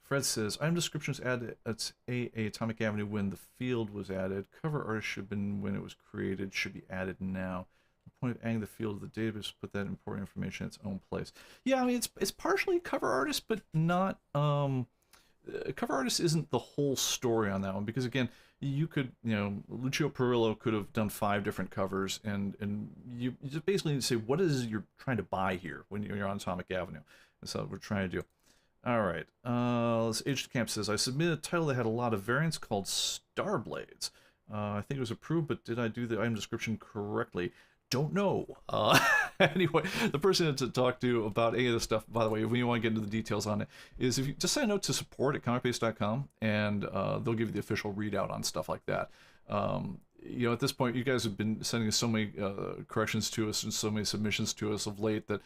Fred says, item descriptions added at Atomic Avenue when the field was added. Cover artist should have been when it was created, should be added now. The point of adding the field of the database, put that important information in its own place. Yeah, I mean, it's partially cover artist, but not, cover artist isn't the whole story on that one, because again, you could, Lucio Perillo could have done 5 different covers, and you just basically need to say, what is it you're trying to buy here when you're on Atomic Avenue? That's what we're trying to do. All right, Aged Camp says, I submitted a title that had a lot of variants called Starblades. I think it was approved, but did I do the item description correctly? Don't know. Anyway, the person to talk to about any of this stuff, by the way, if you want to get into the details on it, is if you just send a note to support@comicbase.com, and they'll give you the official readout on stuff like that. you know, at this point, you guys have been sending us so many corrections to us and so many submissions to us of late that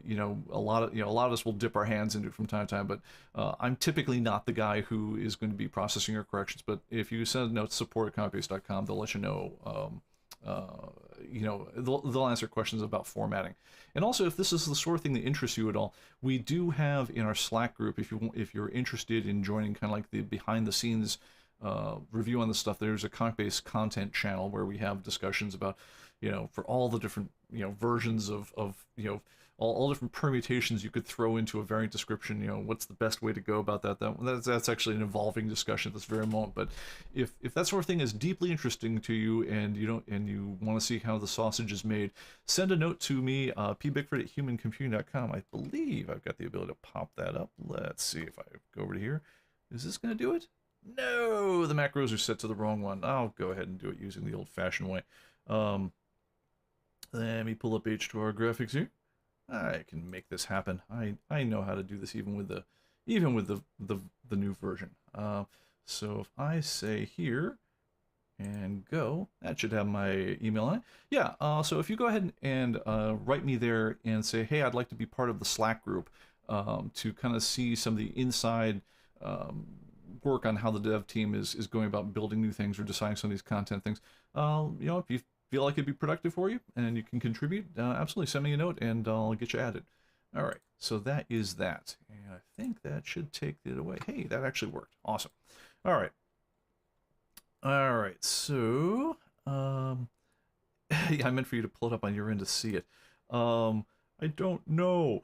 you know, a lot of us will dip our hands into it from time to time. But I'm typically not the guy who is going to be processing your corrections. But if you send a note to support@comicbase.com, they'll let you know. You know, they'll answer questions about formatting. And also, if this is the sort of thing that interests you at all, we do have in our Slack group, if you're interested in joining kind of like the behind the scenes review on this stuff, there's a ComicBase content channel where we have discussions about, you know, for all the different, you know, versions of you know, all different permutations you could throw into a variant description. You know, what's the best way to go about that? That's actually an evolving discussion at this very moment. But if that sort of thing is deeply interesting to you, and you want to see how the sausage is made, send a note to me, pbickford@humancomputing.com. I believe I've got the ability to pop that up. Let's see if I go over to here. Is this going to do it? No, the macros are set to the wrong one. I'll go ahead and do it using the old-fashioned way. Let me pull up H2R graphics here. I can make this happen. I know how to do this even with the new version. So if I say here and go, that should have my email on it. Yeah. So if you go ahead and write me there and say, hey, I'd like to be part of the Slack group to kind of see some of the inside work on how the dev team is going about building new things or deciding some of these content things. You know, if you feel like it'd be productive for you and you can contribute, absolutely send me a note and I'll get you added. All right, so that is that. And I think that should take it away. Hey, that actually worked. Awesome. All right. All right, so yeah, I meant for you to pull it up on your end to see it. I don't know.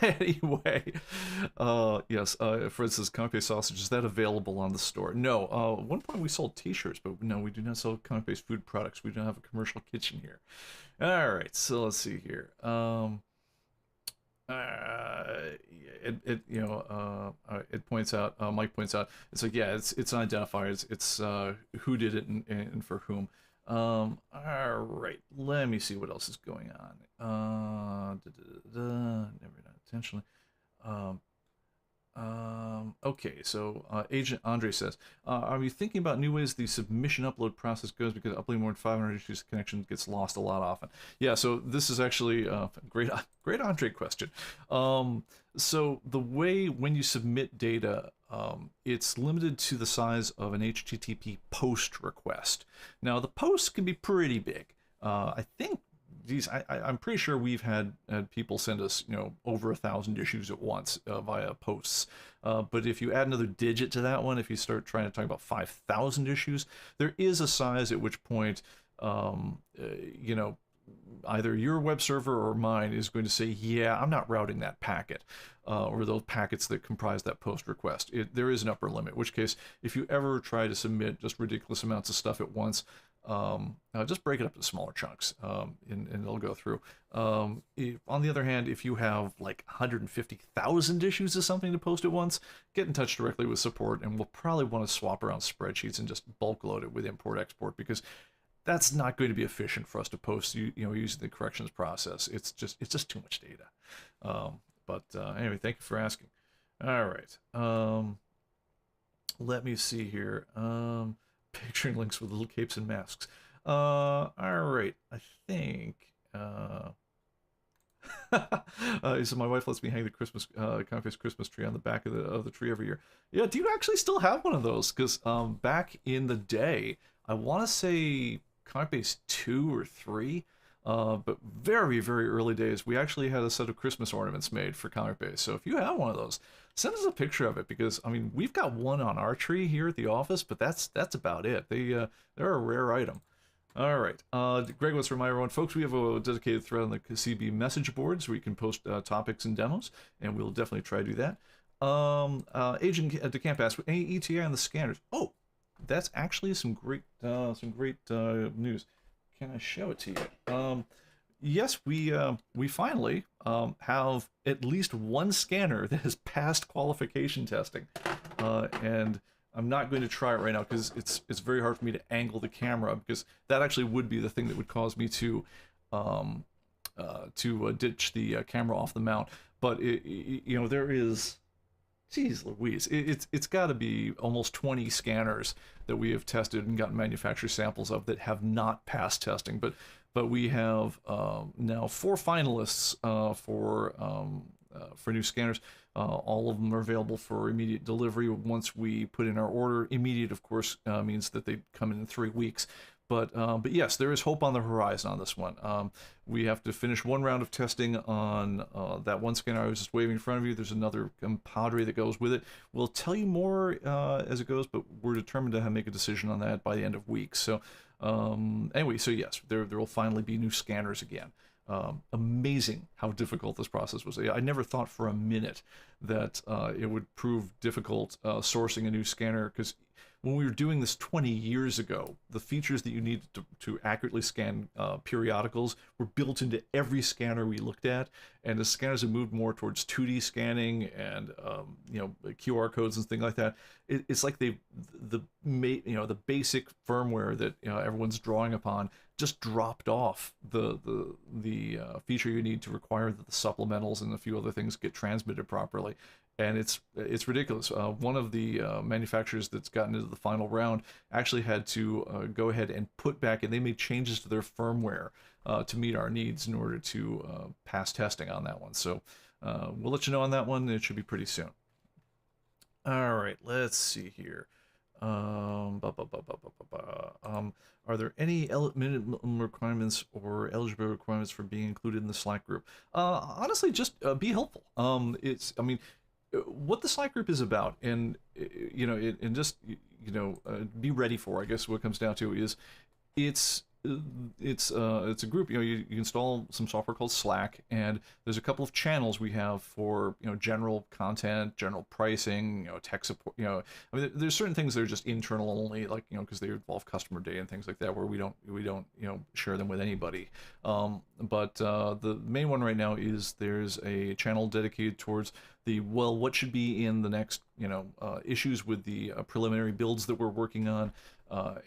Anyway, yes, for instance, ComicBase sausage, is that available on the store? No. At one point we sold t-shirts, but no, we do not sell ComicBase food products. We don't have a commercial kitchen here. All right, so let's see here. It points out, Mike points out, it's like, yeah, it's an identifier. It's who did it and for whom. All right, let me see what else is going on. Never done intentionally. Okay, so Agent Andre says, are you thinking about new ways the submission upload process goes, because uploading more than 500 issues connection gets lost a lot often? Yeah, so this is actually a great Andre question. So the way when you submit data, it's limited to the size of an HTTP post request. Now the posts can be pretty big. I think I'm pretty sure we've had people send us, you know, over 1,000 issues at once via posts. But if you add another digit to that one, if you start trying to talk about 5,000 issues, there is a size at which point, you know, either your web server or mine is going to say, yeah, I'm not routing that packet, or those packets that comprise that post request. There is an upper limit, in which case, if you ever try to submit just ridiculous amounts of stuff at once, just break it up into smaller chunks, and it'll go through. On the other hand, if you have like 150,000 issues of something to post at once, get in touch directly with support, and we'll probably want to swap around spreadsheets and just bulk load it with import-export, because that's not going to be efficient for us to post, you know, using the corrections process. It's just too much data. Anyway, thank you for asking. All right. Let me see here. Picturing links with little capes and masks. All right. I think. So my wife lets me hang the Christmas ComicBase Christmas tree on the back of the tree every year. Yeah. Do you actually still have one of those? Because back in the day, I want to say ComicBase 2 or 3, but very, very early days, we actually had a set of Christmas ornaments made for ComicBase. So if you have one of those, send us a picture of it, because I mean, we've got one on our tree here at the office, but that's about it. They're a rare item. All right. Greg wants to remind everyone, folks, we have a dedicated thread on the CB message boards where you can post topics and demos, and we'll definitely try to do that. Agent DeCamp asks, any ETA on the scanners? Oh, that's actually some great news. Can I show it to you? Yes, we finally have at least one scanner that has passed qualification testing, and I'm not going to try it right now because it's very hard for me to angle the camera, because that actually would be the thing that would cause me to ditch the camera off the mount. But you know, there is Jeez Louise, it's got to be almost 20 scanners that we have tested and gotten manufacturer samples of that have not passed testing. But we have now 4 finalists for new scanners. All of them are available for immediate delivery once we put in our order. Immediate, of course, means that they come in 3 weeks. But yes, there is hope on the horizon on this one. We have to finish 1 round of testing on that one scanner I was just waving in front of you. There's another compadre that goes with it. We'll tell you more as it goes, but we're determined to make a decision on that by the end of week. So anyway, so yes, there will finally be new scanners again. Amazing how difficult this process was. I never thought for a minute that it would prove difficult sourcing a new scanner, because when we were doing this 20 years ago, the features that you needed to accurately scan periodicals were built into every scanner we looked at. And as scanners have moved more towards 2D scanning and QR codes and things like that, it's like the basic firmware that everyone's drawing upon just dropped off the feature you need to require that the supplementals and a few other things get transmitted properly. And it's ridiculous. One of the manufacturers that's gotten into the final round actually had to go ahead and put back, and they made changes to their firmware to meet our needs in order to pass testing on that one. So we'll let you know on that one. It should be pretty soon. All right, let's see here. Are there any minimum requirements or eligibility requirements for being included in the Slack group? Honestly, just be helpful. What the Slack group is about, and be ready for, I guess what it comes down to is it's a group. You install some software called Slack, and there's a couple of channels we have for general content, general pricing, tech support. There's certain things that are just internal only, like because they involve customer data and things like that, where we don't share them with anybody. But the main one right now is there's a channel dedicated towards what should be in the next issues with the preliminary builds that we're working on.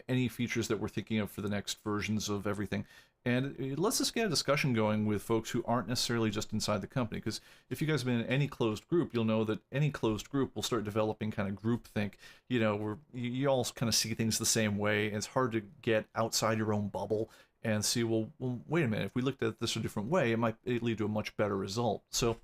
Any features that we're thinking of for the next versions of everything. And it lets us get a discussion going with folks who aren't necessarily just inside the company. Because if you guys have been in any closed group, you'll know that any closed group will start developing kind of groupthink. Where you all kind of see things the same way. And it's hard to get outside your own bubble and see, well, wait a minute, if we looked at this a different way, it might lead to a much better result. So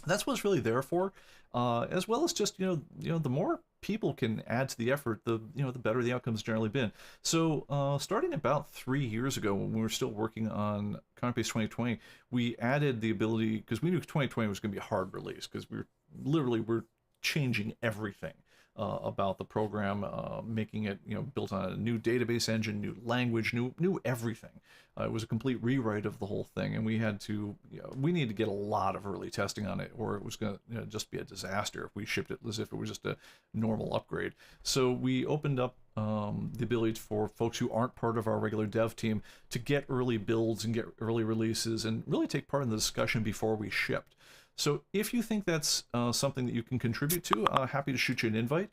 that's what it's really there for, as well as just the more people can add to the effort, the better the outcome's generally been. So starting about 3 years ago, when we were still working on ComicBase 2020, we added the ability, because we knew 2020 was going to be a hard release, because we're changing everything about the program, making it built on a new database engine, new language, new everything. It was a complete rewrite of the whole thing, and we had to we needed to get a lot of early testing on it, or it was going to just be a disaster if we shipped it as if it was just a normal upgrade. So we opened up the ability for folks who aren't part of our regular dev team to get early builds and get early releases and really take part in the discussion before we shipped. So if you think that's something that you can contribute to, happy to shoot you an invite.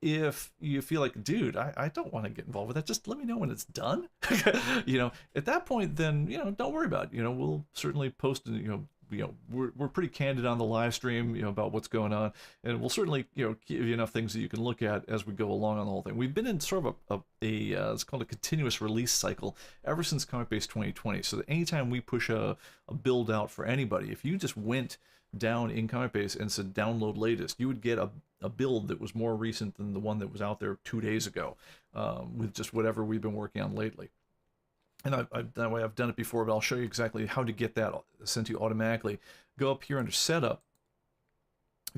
If you feel like, dude, I don't want to get involved with that, just let me know when it's done. At that point, then don't worry about it. We'll certainly post. We're pretty candid on the live stream, about what's going on, and we'll certainly give you enough things that you can look at as we go along on the whole thing. We've been in sort of it's called a continuous release cycle ever since ComicBase 2020. So that anytime we push a build out for anybody, if you just went down in ComicBase and said download latest, you would get a build that was more recent than the one that was out there 2 days ago, with just whatever we've been working on lately. And that way I've done it before, but I'll show you exactly how to get that sent to you automatically. Go up here under Setup,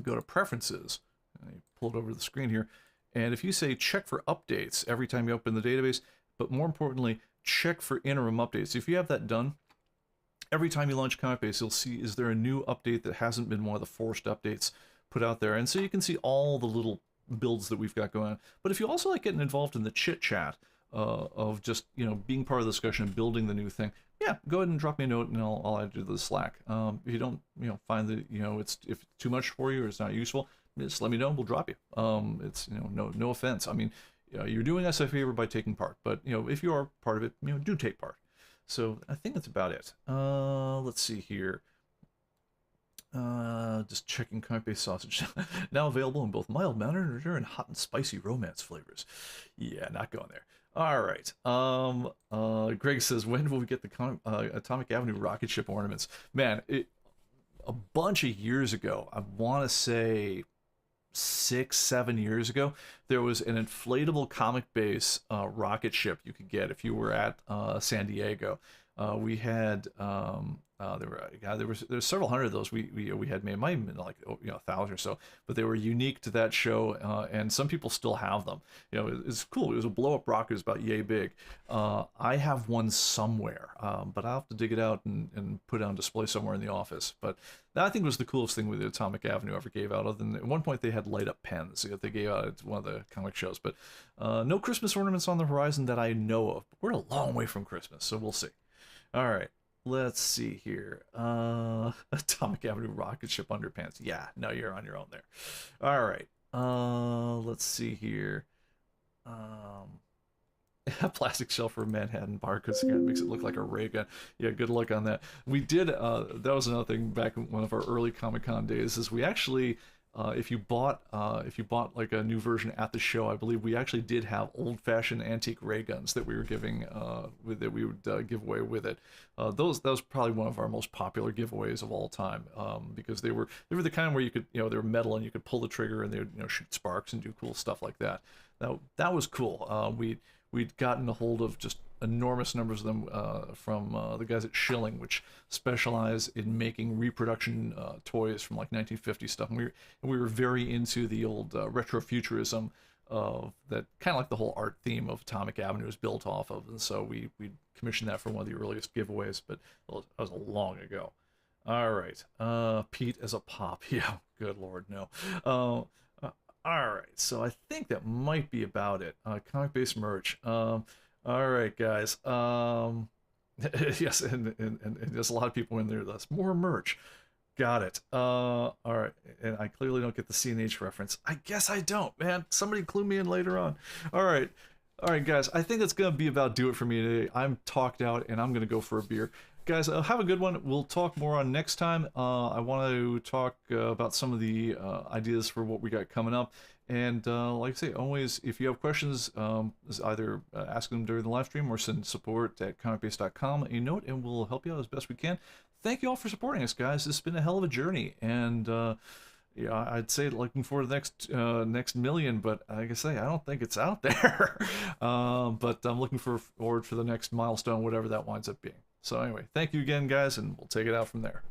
go to Preferences, and you pull it over to the screen here, and if you say check for updates every time you open the database, but more importantly, check for interim updates. If you have that done, every time you launch ComicBase, you'll see, is there a new update that hasn't been one of the forced updates put out there? And so you can see all the little builds that we've got going on. But if you also like getting involved in the chit chat of just being part of the discussion and building the new thing, yeah, go ahead and drop me a note and I'll add you to the Slack. If you don't find that if it's too much for you or it's not useful, just let me know and we'll drop you. It's no offense. I mean, you're doing us a favor by taking part, but if you are part of it, do take part. So I think that's about it. Let's see here. Just checking ComicBase sausage. Now available in both mild mannered and hot and spicy romance flavors. Yeah, not going there. All right. Greg says, when will we get the Atomic Avenue rocket ship ornaments? Man, a bunch of years ago, I want to say 6, 7 years ago, there was an inflatable ComicBase rocket ship you could get if you were at San Diego. We had there was several hundred of those we had made. It might have been like 1,000 or so, but they were unique to that show, and some people still have them. It's cool. It was a blow up rocket. It was about yay big. I have one somewhere, but I'll have to dig it out and put it on display somewhere in the office. But that, I think, was the coolest thing with the Atomic Avenue ever gave out. Other than at one point they had light up pens that they gave out at one of the comic shows, but no Christmas ornaments on the horizon that I know of. We're a long way from Christmas, so we'll see. All right, let's see here. Atomic Avenue rocket ship underpants. Yeah, no, you're on your own there. All right. Let's see here. A plastic shell for a Manhattan barcode scanner makes it look like a ray gun. Yeah, good luck on that. We did. That was another thing back in one of our early Comic-Con days. Is we actually. If you bought like a new version at the show, I believe we actually did have old-fashioned antique ray guns that we were giving that we would give away with it. That was probably one of our most popular giveaways of all time, because they were the kind where you could they were metal and you could pull the trigger and they would shoot sparks and do cool stuff like that. That was cool. We'd gotten a hold of just enormous numbers of them from the guys at Schilling, which specialize in making reproduction toys from like 1950 stuff. And we were very into the old retrofuturism that kind of like the whole art theme of Atomic Avenue is built off of. And so we commissioned that for one of the earliest giveaways, but that was long ago. All right, Pete as a pop. Yeah, good Lord, no. All right, so I think that might be about it. ComicBase merch. All right, guys. Yes, and there's a lot of people in there. That's more merch. Got it. All right, and I clearly don't get the CNH reference. I guess I don't, man. Somebody clue me in later on. All right, guys. I think that's gonna be about do it for me today. I'm talked out, and I'm gonna go for a beer. Guys, have a good one. We'll talk more on next time. I want to talk about some of the ideas for what we got coming up. And like I say, always, if you have questions, either ask them during the live stream or send support at comicbase.com a note, and we'll help you out as best we can. Thank you all for supporting us, guys. It's been a hell of a journey. And yeah, I'd say looking forward to the next million, but like I say, I don't think it's out there. But I'm looking forward for the next milestone, whatever that winds up being. So anyway, thank you again, guys, and we'll take it out from there.